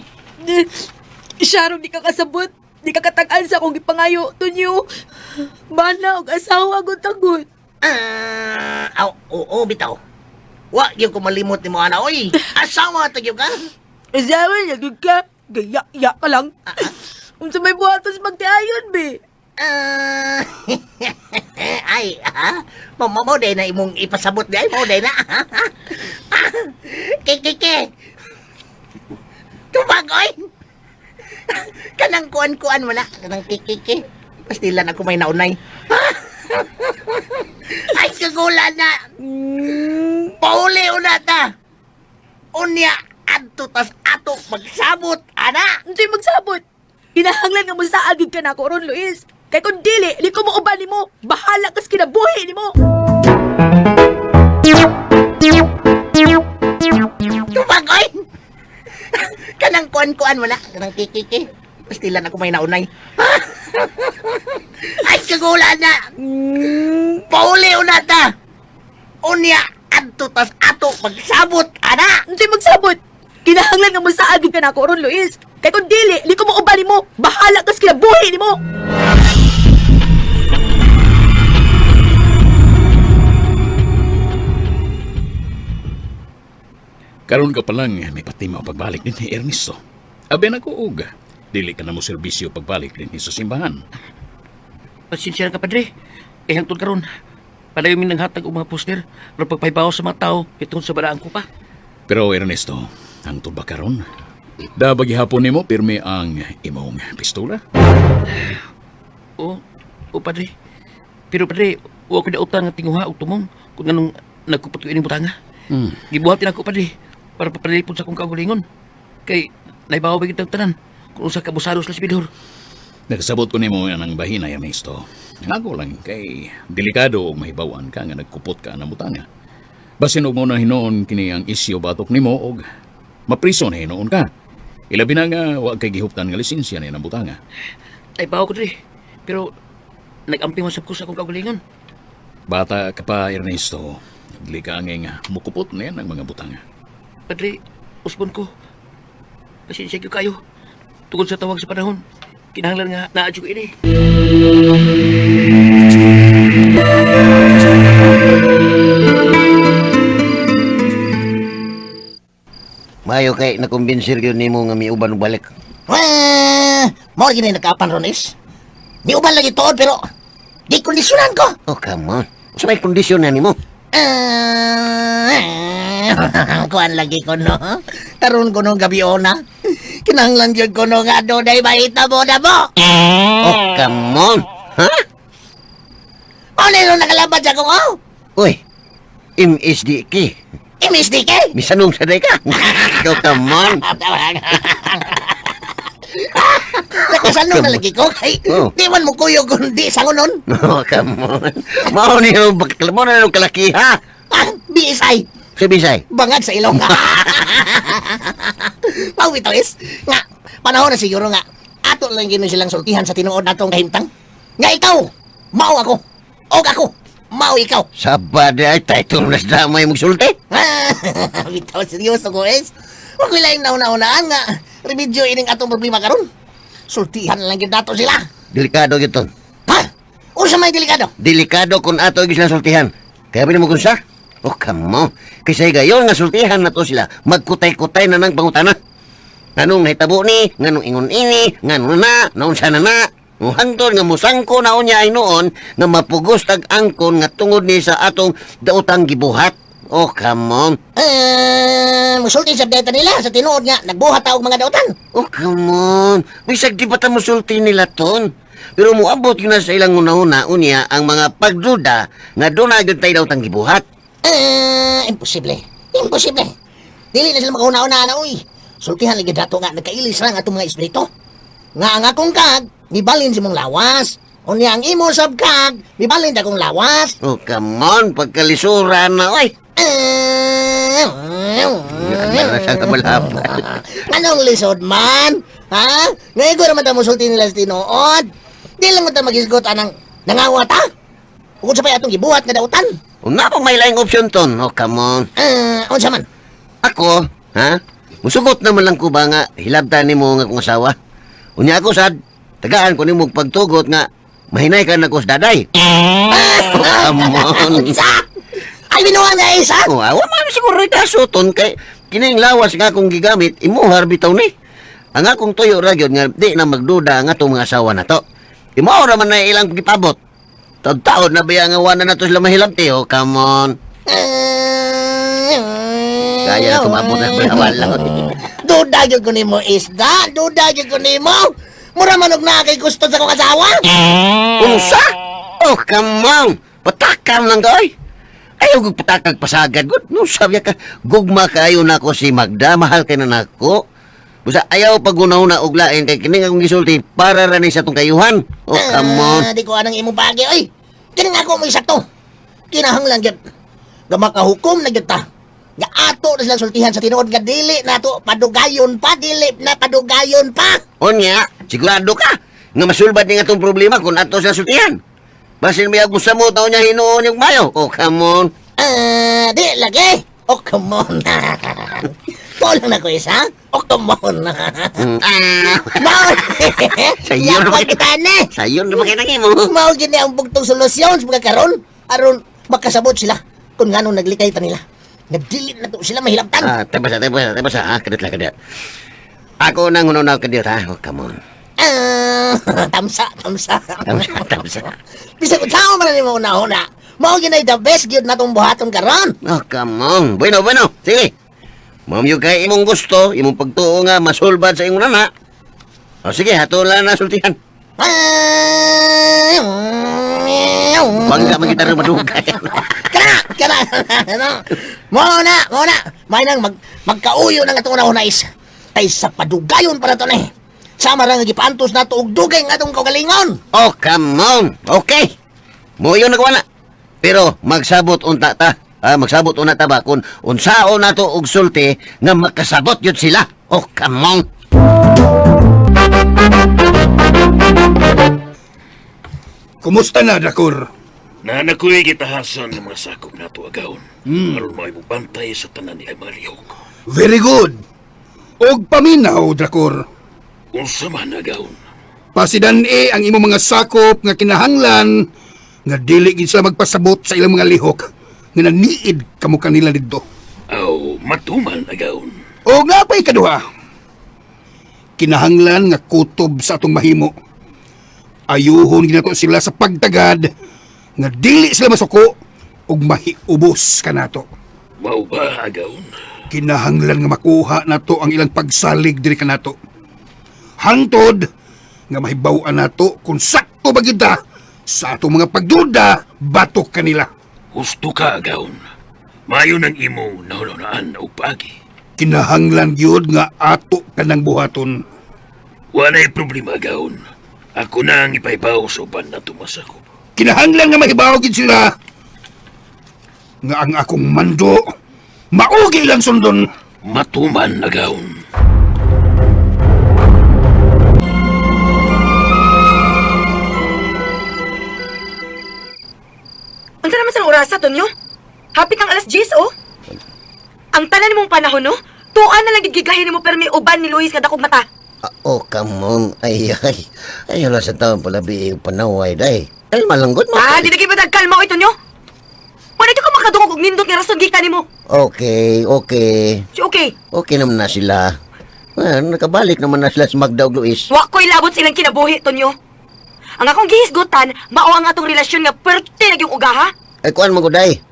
Sharon, di ka kasabot. Di ka katagaan sa akong gipangayo. Tunyo, bana og asawa ko tagot. Oo, bitaw. Wa, yung kumalimot ni mo, ana, oy. Asawa, tagyo ka. Asawa, nagig ka. Gaya ka lang. Unsa may buhatos magtiayon, be. Ay, mo day na imong ipasabot di ay mo day na. Kiki. Tumagoy. Kanang kuan mo na, kanang kiki. Pastilan ako may naunay. Ay, kagulan na. Pauli una ta. Unya, adto tas ato magsabot, ana. Unsay magsabot? Hinahanglan nga mo sa agig ka na ko ron, Luis. Kay kung dili, di ko mo uban ni mo. Bahala kas kinabuhi ni mo. Tumagoy. Kanang kuan mo na, kanang kiki. Pastilan ako may naunay. Ay, kagulan na. Pauli una ta. Unya, adto tas ato magsabot, ana. Unsay magsabot? Kinahanglan nga mo sa agig ka na ko ron, Luis. Kay kung dili, di ko mo uban ni mo. Bahala kas kinabuhi ni mo. Karon ka pa lang, may patima o pagbalik din ni Ernesto. Abi na ko, uga. Dili ka na mo serbisyo pagbalik din sa simbahan. Pasensya na ka, Padre. Hangtod karon. Padayon min nanghatag og mga poster para pagpahibaw sa mga tao itong sa badaan ko pa. Pero Ernesto, hangtod ba karon? Dabagi hapon nimo pirmi ang imong pistola? O, Padre. Pero, Padre, huwag ko na utang nga tinguha o tumong kung anong nagkupot ko ining butanga. Gibuhatin ako, Padre, para papadalipon sa akong kagulingon. Kay, naibawa ba kitang tanan kung sa kabusado sa Sibidor. Nagsabot ko nimo yan ang bahina, Ernesto. Ako lang kay delikado o mahibawan ka nga nagkupot ka ng butanga. Basin og mo na hinoon kini ang isyo batok nimo og mapriso na hinoon ka. Ilabi na nga wa kay gihuptan nga lisensya ni ng butanga. Naibawa ko, Padre. Pero, nag-amping masab ko sa akong kagulingon. Bata ka pa, Ernesto. Dili ka angay nga mukupot na yan ang mga butanga. Padre, usbon ko. Pasensya ko kayo. Tungkol sa tawag sa panahon. Kinahanglan nga naadyo ko ini. Mayo kay nakumbinsir yun nimo nga miuban og balik. Mo lagi na nagkapan ronis. Di uban lagi tuod pero di kondisyonan ko. Oh, come on. Sa may kondisyon na nimo? Kuan lagi ko no. Taron ko no gabi ona. Kinahanglan gyud ko no nga do day mahita mo na mo. Oh, come on. Ha? Ano yung nakalabad ako ko? Uy, MSDK. MSDK? Misanong sa day ka. Ikaw, come on. Nakasanong na lagi ko. Ay, Oh. di man mo kuyo kundi sangonon. Oh, come on. Mao ni mo na yung kalaki, ha? Ah, BSI. Si Bisay. Bangag sa ilong. Pawito is, nga, panahon na siguro nga, ato lang gino silang sultihan sa tinuod natong kahimtang. Nga ikaw, mao ako. Og ako, mao ikaw. Sabad ay title na sa damay magsulti. Bitaw, seryoso ko is. Huwag ko lang nauna-unaan nga, remedyo ining atong problema karon. Sultihan lang gid nato sila. Delikado gito. Ha? Unsa may delikado? Delikado kung ato gislang sultihan. Kaya ba mo kung sa? Oh, come on. Kasi gayon nga sultihan na to sila. Magkutay-kutay na ng pangutana. Nganong nahitabo ni, nganong ingon ini, nganong na, naon sana na. Hangtod nga musangko na unya ay noon nga mapugos tag angkon nga tungod ni sa atong daotang gibuhat. Oh, come on. Musulti sa data nila sa tinuod nga, nagbuhat og mga dautan. Oh, come on. Bisag di pa ta musulti nila ton. Pero muabot yun na sa ilang una-una unya ang mga pagduda nga doon na yun tayo daw tang gibuhat. Imposible. Imposible. Dili na sila makauna-una na, uy. Sultihan lagi dato nga, nagkailis lang atong mga espiritu. Nga ang akong kag, nibalin si mong lawas. Unya ang imo sab kag, nibalin da kong lawas. Oh, come on. Pagkalisuran na, oy. Ano siya kamalapad? Anong lisod man? Ha? Ngayon ko naman ta musulti nila sa tinuod. Di lang mo ta magisgot anang nangawat ha? Kung sa pa atong gibuhat nga dautan. Una pa may laing option ton. Oh, come on. Unsa man? Ako, ha? Musugot naman lang ko ba nga hilabtan ni mo nga kong asawa. Unya ako sad, tagaan ko ni mo pagtugot nga mahinay ka na ko sa daday. Oh, come on. Isa! Ay, binuha nga isa! Oh, awa man siguro rin kaso ton kay kining lawas nga akong gigamit, imuhar bitaw ni. Ang akong tuyo ra gyud nga di na magduda nga itong mga asawa na to. Imuhar naman na ilang gipabot. Taon-taon na ba nga wana na to sila mahilabti, oh, come on. Kaya na tumabot na wala. Duda yun ko nimo, isda! Duda yun ko nimo! Mura manog na kay gusto sa kong asawa! Unsa? Oh, come on. Patakam lang koy. Ayaw kong patakag pasagad. Good. No, sabi ka, gugma kayo na ko si Magda. Mahal ka na nako. Busa, ayaw pag-una-una og lain kay kining akong gisulti para ra ni sa tong kayuhan. Oh, come on. Di ko anang imong bagay, oy! Kining ako mo isa to! Kinahanglan yun. Nga makahukom na yun ta. Nga ato na silang sultihan sa tinuod nga dili na to padugayon pa, dili na padugayon pa! Onya, sigurado ka nga masulbad ni nga tong problema kung ato sa sultihan. Basin may agos sa mo taon niya hinuon yung mayo. Oh, come on. Di lagi! Oh, come on! Tulang na ko isa? Oh, come on! Maul! Sayo na ba kita na! Sayo na ba kayo mo? Maul gini ang bugtong solusyon sa mga karon aron makasabot sila kung nga nung naglikay ta nila. Nagdilit na to sila mahilabtan. Tebas ha. Kadit lang kadit. Ako nang hununaw kadit ha. Oh, come on. Tamsa. Tamsa. Bisa ko tao man ni mo una-una. Mao ginay the best gyud natong buhaton karon. Oh, come on. Bueno. Sige. Ma'am yung kay imong gusto, imong pagtuo nga masulbad sa imong nana. O sige, hatulan na sultihan. Bangga man kita rin madugay. Kana. Muna. May nang magkauyo nang atong una is. Ay sa padugayon para to ni. Sama ra nga gipantos nato og dugay nga atong kaugalingon. Oh, come on. Okay. Mo yun nagawa na. Pero magsabot unta ta. Magsabot una ta ba kung unsaon nato og sulti nga makasabot yun sila. Oh, come on. Kumusta na, Dakor? Nanakuy gitahasan ng mga sakop na ito agawon. Aron mo ibubantay sa tanan ni mga lihok. Very good. Og paminaw, Dakor. Unsa man agawon. Pasidan ang imong mga sakop nga kinahanglan nga dili gid sila magpasabot sa ilang mga lihok nga naniid kamo kanila didto. Aw, matuman agawon. O nga pa'y kaduha. Kinahanglan nga kutob sa atong mahimo. Ayuhon ginato sila sa pagtagad nga dili sila masuko ug mahiubos kanato. Mao ba agawon? Kinahanglan nga makuha nato ang ilang pagsalig diri kanato. Hangtod nga mahibaw-an nato kung sakto ba kita sa atong mga pagduda batok kanila. Gusto ka agawon. Mayo ng imo nahulunaan o pagi. Kinahanglan gyud nga ato ka ng buhaton. Walay problema gaon. Ako na ang ipaibaw sa uban na tumasako. Kinahanglan nga mahibaw gid sila. Nga ang akong mando, maugi lang sundon. Matuman na gaon. Unsa naman sa orasa, Tonyo? Hapit ang alas 10, oh. Ang tanan mong panahon, no? Tuan na lang gigigahin mo permi uban ni Luis kada kog mata. Oh, come on. Ay. Ayaw lang sa taon pala biig panaway, day. Ay, malanggot mo. Di na kayo kalma, oy, Tonyo. Wala ka makadungog og nindot nga rason gikan nimo. Okay. Si okay. Okay naman na sila. Nakabalik naman na sila sa Magda ug Luis. Wa ko'y labot silang kinabuhi, Tonyo. Ang akong gihisgutan, mao ang atong relasyon nga perte na yung ugaha. Ay, kuan mo ko, day.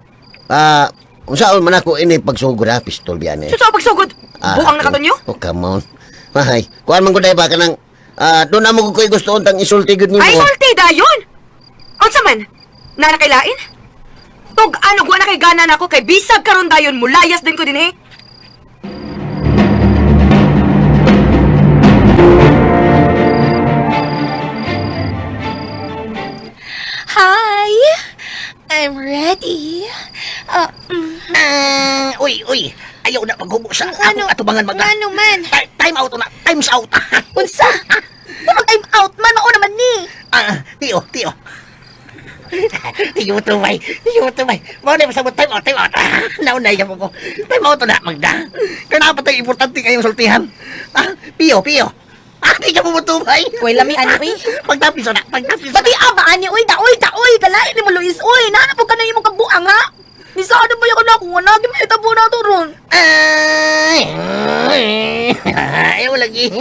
Unsaon man ako ini pagsugod ha, pistol biyan eh. Suso pagsugod. Buang na ka, Tonyo. Oh, come on. Ay, kuan man ko, day, baka nang, doon na mo ko ko'y gusto untang isulti gud nimo. Ay, sulti dayon. Unsa man? Nana kay lain? Tug ano gwa na kay gana nako kay bisag karon dayon mulayas din ko din eh. Hi! I'm ready. Uy. Ayaw na maghubo sa Ano? akong atubangan magda. Ano man? Time out na. Time's out. Unsa? Ano time out man? Mao naman ni. Tiyo. Tiyo tumay. Mao na masabot time out. Naunay ka po ko. Time out na magda. Kaya napatay importante kayong sultihan. Piyo. Di ka po tumay. Uy, lami ani uy. Pagtapis na. Pati aba ani uy, daoy. Kalain ni mo Luis uy. Naana po ka na imong kabuang ha. Ni sa ano ba yung anak ko? Nagim na itabo na to ron. Ayaw lagi.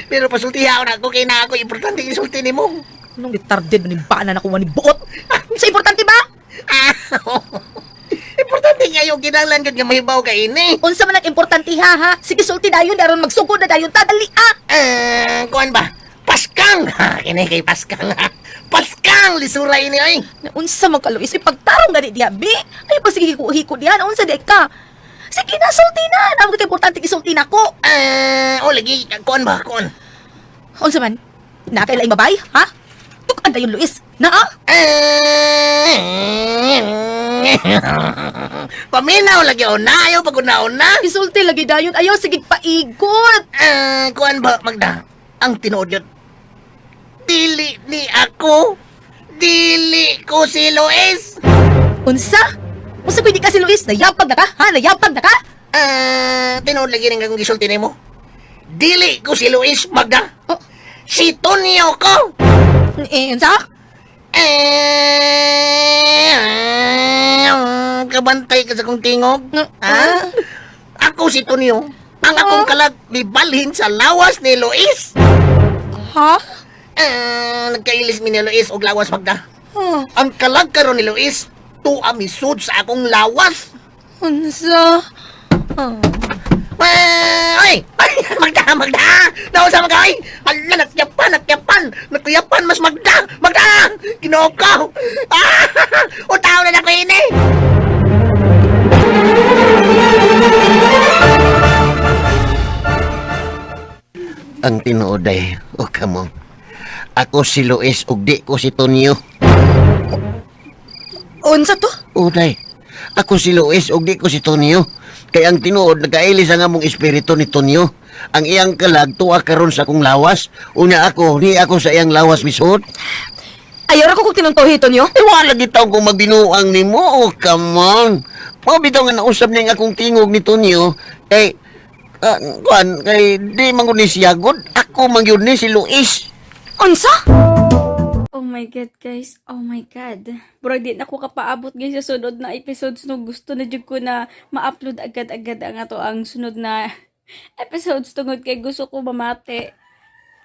Pero pasultihan na ako kay na ako. Importante yung sulti ni mo. Anong retarded man yung bana na kuha ni buot? Sa importante ba? Importante nga yung kinahanglan kad nga mahibaw ka ini. Unsa man ang importante ha? Sige sulti dayon daron magsugod na dayon tadali Kuan ba? Paskang! Kini kay Paskang ha. Paskang! Lisura ini ay. Unsa man ka Luis? Ipagtarong gani diha bi. Ay pa sige hiko diyan. Unsa di ka? Sige na sulti na. Namo kay importante isulti na ko. Lagi. Kuan ba? Kuan. Unsa man? Nakailaing babay? Ha? Tukan dayon Luis. Naa? Paminaw lagi o na. Ayaw pag una-una. Isulti lagi dayon. Ayaw sige paigot. Kuan ba, Magda? Ang tinuod yun. Dili ni ako. Dili ko si Luis. Unsa? Unsa ko di ka si Luis? Nayapag na ka? Ha? Nayapag na ka? Tinuod lagi ng kang gisulti nimo. Dili ko si Luis, Magda. Oh. Si Tonyo ko. Unsa? Kabantay ka sa kong tingog. Ha? Ako si Tonyo. Ang akong kalag bibalhin sa lawas ni Luis. Ha? Nagkailis mi ni Luis og lawas, Magda. Oh. Ang kalag karon ni Luis, tuwa misud sa akong lawas. Unsa? Ay! Magda! Nausa magay! Ala, nagkuyapan! Mas Magda! Kinokaw! Utaw na ko ini! Ang tinuod ay, come on. Ako si Luis ug di ko si Tonyo. Unsa to? Uday, ako si Luis ug di ko si Tonyo. Kay ang tinuod nagkailis ang among espiritu ni Tonyo. Ang iyang kalag tuwa karon sa akong lawas. Una ako, ni ako sa iyang lawas misud. Ayaw ra ko kung tinuntuhi, Tonyo. Wala gitaw kung magbinuang nimo. Come on. Mao bitaw nga nausab ning akong tingog ni Tonyo. Kay kay di mangun ni siya good. Ako man gyud ni si Luis. Unsa? Oh my God, guys. Oh my God. Bro, di na ko kapaabot, guys, sa sunod na episodes. No, gusto na jud ko na ma-upload agad-agad ang ato ang sunod na episodes tungod kay gusto ko mamate.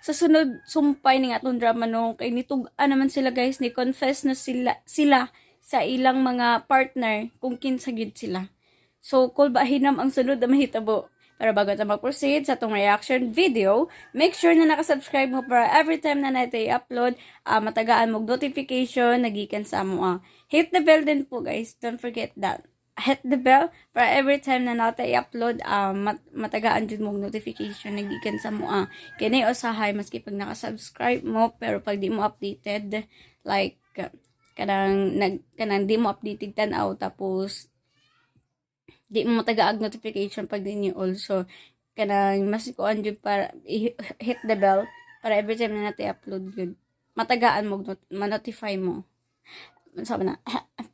Sa sunod, sumpay ni atong drama no. Kay nitugan naman sila, guys. Ni confess na sila sa ilang mga partner kung kinsa gid sila. So, kung bahinam ang sunod na mahitabo. Pero bago tayo mag-proceed sa itong reaction video, make sure na nakasubscribe mo para every time na natin i-upload, matagaan mo notification, nagikan sa mo. Hit the bell din po, guys. Don't forget that. hit the bell para every time na nato i-upload matagaan jud mo notification nagikan sa mo kini usahay maski pag naka-subscribe mo pero pag di mo updated like kanang di mo updated tan-aw tapos di mo matagaag notification pag di niyo also kanang mas kuan jud para hit the bell para every time na nato i-upload jud matagaan mo ma-notify mo sabi na,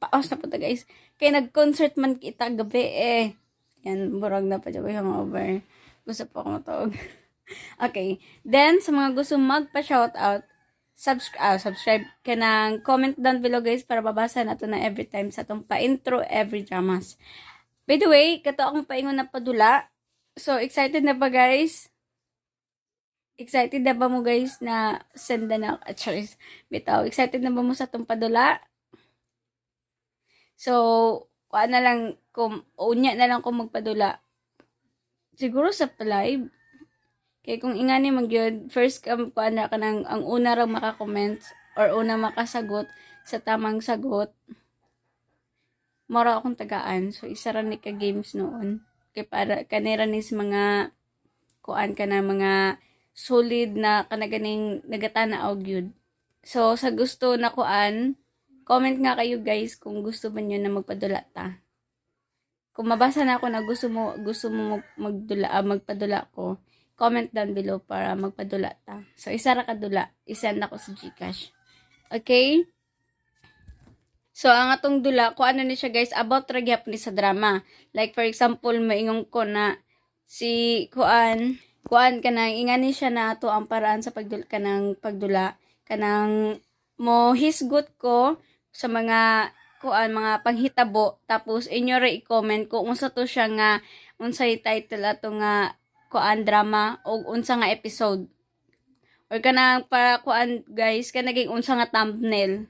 paos na po ta guys. Kaya nag-concert man kita gabi Yan, burag na pa dyan yung hangover. Gusto po akong matawag. Okay. Then, sa mga gusto magpa-shoutout, subscribe ka ng comment down below guys para babasa na to na every time sa itong pa-intro every dramas. By the way, kato akong paingon na padula. So, excited na ba guys? Excited na ba mo guys na send na charis bitaw? Excited na ba mo sa itong padula? So, unya na lang kung magpadula. Siguro sa live. Kaya kung ingani magyud, first kuan na ka ng ang una ra maka-comment or una makasagot sa tamang sagot. Mora akong tagaan. So, isa ra ni ka games noon. Kaya para kanira ni mga kuan ka na mga solid na kanaganing nagatana og gyud. So, sa gusto na kuan, comment nga kayo guys kung gusto ba nyo na magpadula ta. Kung mabasa na ako na gusto mo magpadula ko, comment down below para magpadula ta. So, isa ra kadula, isend ako sa GCash. Okay? So, ang atong dula, kung ano ni siya guys, about ra gyapon ni sa drama. Like, for example, maingong ko na si kuan ka na, ingani siya na to ang paraan sa pagdula, kanang mo hisgot ko sa mga mga panghitabo tapos inyo ra i-comment kung unsa to siya nga unsay title ato nga drama o unsa nga episode or kanang para guys kanaging unsa nga thumbnail.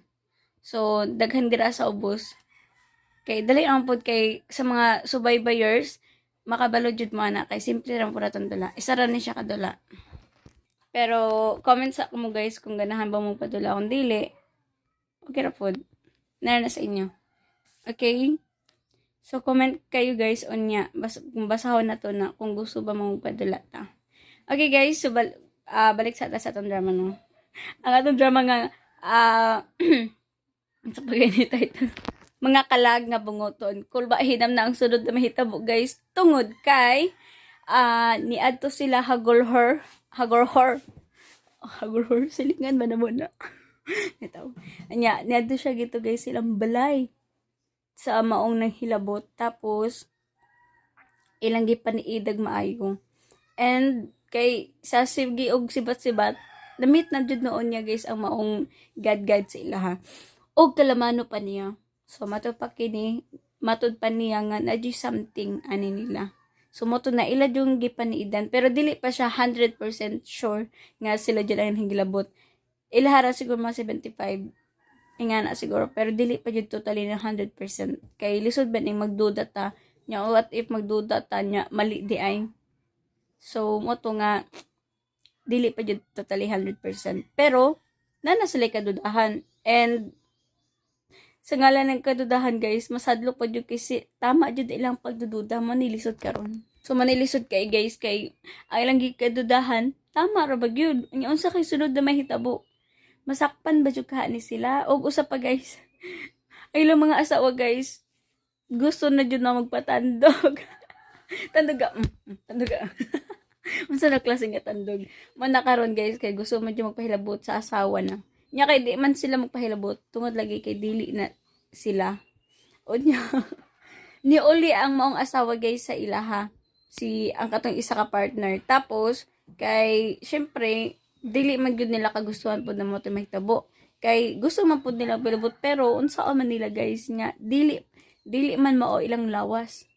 So daghan dira sa ubos kay dali ang pod kay sa mga subaybayers makabalo jud mo na kay simple ra pura ton dula. Isa ra ni siya kadula. Pero comment sa mo guys kung ganahan ba mo padula kung dili. Okay ra pod. Na sa inyo. Okay? So, comment kayo guys on niya. Basahon na to na kung gusto ba mong padula ta. Okay guys, so balik sa atong drama no. Ang atong drama nga sa pagani title. Mga kalag nga bungoton. Kul ba hinam na ang sunod na mahitabo guys. Tungod kay niadto sila hagorhor silingan ba na muna. Ito. Anya, niadto siya gito guys silang balay sa maong nanghilabot tapos ilang gipaniidag maayo. And kay sa sige og sibat-sibat namit na jud noon niya guys ang maong gad-gad sa ilaha. Og kalamano pa niya. So matud pa niya nga na something ani nila. So moto na ila yung gipaniidan pero dili pa siya 100% sure nga sila jud ang hingilabot. Ilahara siguro mga 75. Nga na siguro. Pero dili pa yun totally na 100%. Kay lisod ba ning magduda ta. Nya, what if magduda ta nya, mali di ay. So, moto nga, dili pa yun totally 100%. Pero, na sila kadudahan. And, sa ngalan ng kadudahan guys, masadlo pa yun kasi tama yun ilang pagdududa, manilisod karon. So, manilisod kay guys, kay ang ilang kadudahan, tama ra ba yun? Ang unsa kay sunod na mahitabo. Masakpan ba yung ni sila? O usa pa guys. Ay lang mga asawa guys. Gusto na dyan na magpatandog. Tandoga. Tandoga. Masa na klase nga tandog. Manakaron guys. Kay gusto mo dyan magpahilabot sa asawa na. Nya kay di man sila magpahilabot. Tungod lagi kay dili na sila. O nya. Niuli ang maong asawa guys sa ilaha. Ang katong isa ka partner. Tapos, kay syempre, dili man gyud nila kagustuhan pod na mo to mahitabo kay gusto man pod nila pilabot pero unsa man nila guys nya dili man mao ilang lawas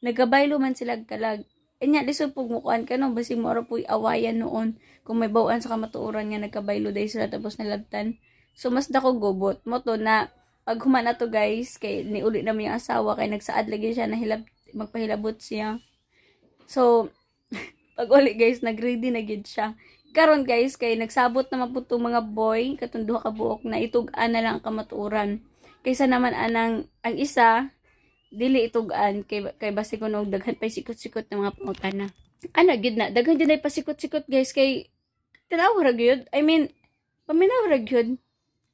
nagabaylo man sila kalag nya lisod pug mukuan kano basi mo ra puy awayan noon kung may bawaan sa kamatuoran nga nagkabaylo day sila tapos nalabtan so mas dako gobot mo to na pag human na to guys kay niuli na mo yung asawa kay nagsaad lagi siya na magpahilabot siya so pag uli guys nagready na gid siya. Karon guys, kay nagsabot na maputo mga boy, katong duha ka buok na itug-an na lang kamatuoran. Kaysa naman ang isa, dili itugaan kay basi ko nog daghan pa sikot-sikot ng mga pangutana. Ana gid na daghan jud ay pasikot-sikot guys kay tinaw ra gyud. I mean, paminaw ra gyud.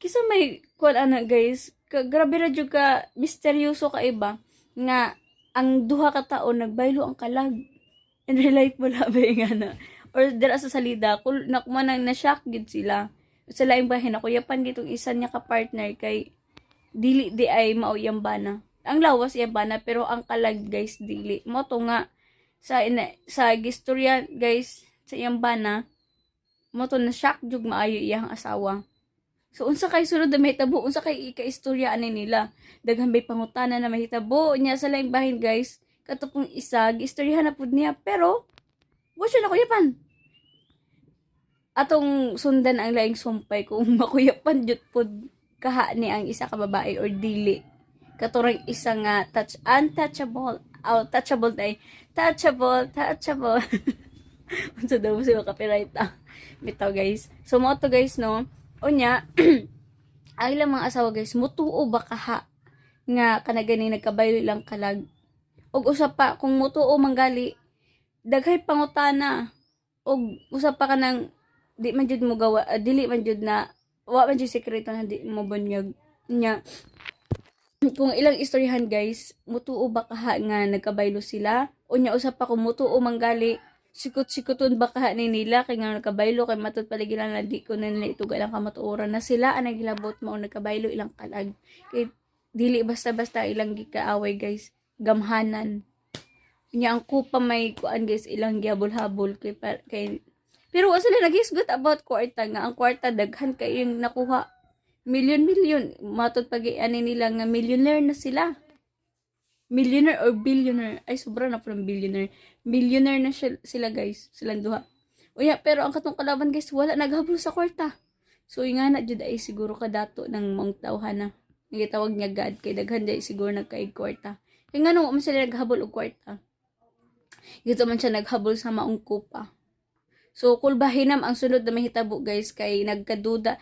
Kisa may kuan ana guys, grabe ra jud ka misteryoso ka iba nga ang duha ka taon nagbaylo ang kalag. In real life wala ba yung ana? Or dira sa salida, kung nakumanang na-shock gid sila. Sa laing bahin ako, yapan gitong isa niya ka-partner kay dili di ay mauyang bana. Ang lawas iya bana pero ang kalag guys dili. Mo to nga sa gistorya guys sa iyang bana mo to na shock jug maayo iyang asawa. So unsa kay sunod na mahitabo, unsa kay ika-istorya ani nila. Daghan bay pangutana na mahitabo niya sa laing bahin guys. Katupong isa gistoryahan na pud niya pero wa siya nakuyapan. Atong sundan ang laing sumpay kung makuyapan jud pud kaha ni ang isa ka babae or dili. Katurang isa nga untouchable. Oh, touchable day. Touchable. Unsa daw sa copyright bitaw guys. So mo to guys no. Unya ang ilang mga asawa guys mutuo ba kaha nga kanagani nagkabaylo ilang kalag. Og usap pa kung mutuo manggali daghay pangutana. Og usap pa kanang di man jud mo gawa, dili man jud na wa man jud sekreto na di mo bunyag nya. Kung ilang istoryahan guys, mutuo ba kaha nga nagkabaylo sila? Unya usap pa kung mutuo manggali, sikot-sikoton ba kaha ni nila kay nga nagkabaylo kay matud paligilan na di ko na nila ituga lang kamatuoran na sila ang naghilabot mao nagkabaylo ilang kalag. Kay dili basta-basta ilang gikaaway guys, gamhanan. Nya ang kupa may kuan guys ilang gihabol-habol kay pero wala sila naghisgot about kwarta nga ang kwarta daghan kay yung nakuha milyon matod pag-ani nila nga millionaire na sila. Millionaire or billionaire, ay sobra na po ng millionaire na sila guys, silang duha. Uya pero ang katong kalaban guys wala naghabol sa kwarta. So nga na jud ay siguro kadato ng mga tawhana. Nagitawag niya God kay daghan jay siguro nagkaig kwarta. Kay ngano man sila naghabol og kwarta. Gito man siya naghabol sa maong kupa. So, kulbahinam ang sunod na mahitabo guys kay nagduda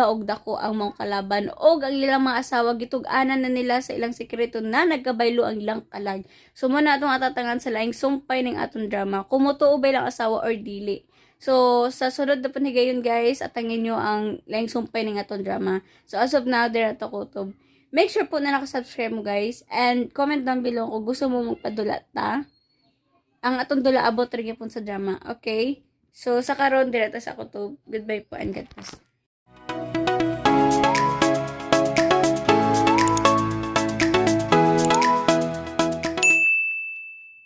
og dako ang mga kalaban og ang ilang mga asawa gitug-anan na nila sa ilang sekreto na nagkabaylo ang ilang kalag. So, muna atong atatangan sa laing sumpay ng atong drama. Kumutuo ba ilang asawa or dili. So, sa sunod na panigayon guys, atangin nyo ang laing sumpay ng atong drama. So, as of now, there ato kutob. Make sure po na nakasubscribe mo guys and comment down below kung gusto mo magpadula ta. Ang atong dula abot rin po sa drama. Okay? So, sa karon direto sa kutob. Goodbye po and God bless.